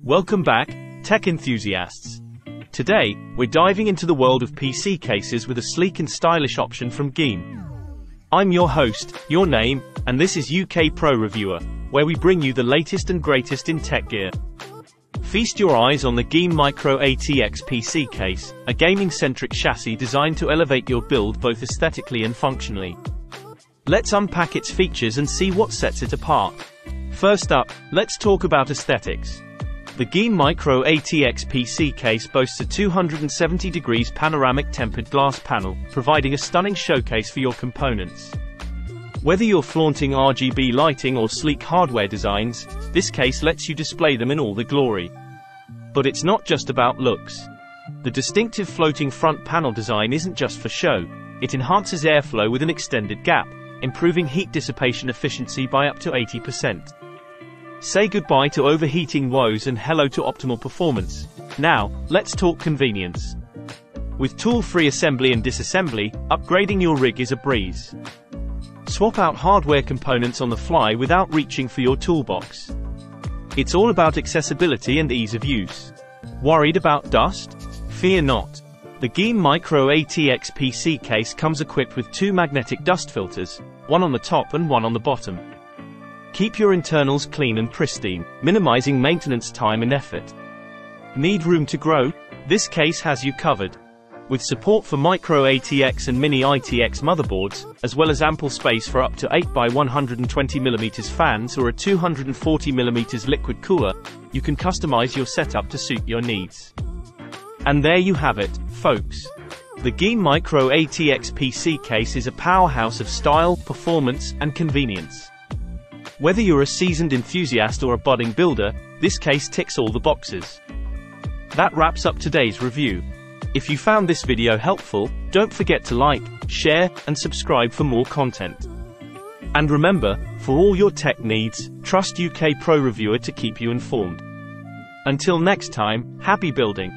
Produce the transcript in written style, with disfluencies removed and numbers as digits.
Welcome back, tech enthusiasts. Today, we're diving into the world of PC cases with a sleek and stylish option from GIM. I'm your host, your name, and this is UK Pro Reviewer, where we bring you the latest and greatest in tech gear. Feast your eyes on the GIM Micro ATX PC case, a gaming-centric chassis designed to elevate your build both aesthetically and functionally. Let's unpack its features and see what sets it apart. First up, let's talk about aesthetics. The GIM Micro ATX PC case boasts a 270 degrees panoramic tempered glass panel, providing a stunning showcase for your components. Whether you're flaunting RGB lighting or sleek hardware designs, this case lets you display them in all their glory. But it's not just about looks. The distinctive floating front panel design isn't just for show, it enhances airflow with an extended gap, improving heat dissipation efficiency by up to 80%. Say goodbye to overheating woes and hello to optimal performance. Now, let's talk convenience. With tool-free assembly and disassembly, upgrading your rig is a breeze. Swap out hardware components on the fly without reaching for your toolbox. It's all about accessibility and ease of use. Worried about dust? Fear not. The GIM Micro ATX PC case comes equipped with two magnetic dust filters, one on the top and one on the bottom. Keep your internals clean and pristine, minimizing maintenance time and effort. Need room to grow? This case has you covered. With support for Micro ATX and Mini ATX motherboards, as well as ample space for up to 8x120mm fans or a 240mm liquid cooler, you can customize your setup to suit your needs. And there you have it, folks. The GIM Micro ATX PC case is a powerhouse of style, performance, and convenience. Whether you're a seasoned enthusiast or a budding builder, this case ticks all the boxes. That wraps up today's review. If you found this video helpful, don't forget to like, share, and subscribe for more content. And remember, for all your tech needs, trust UK Pro Reviewer to keep you informed. Until next time, happy building!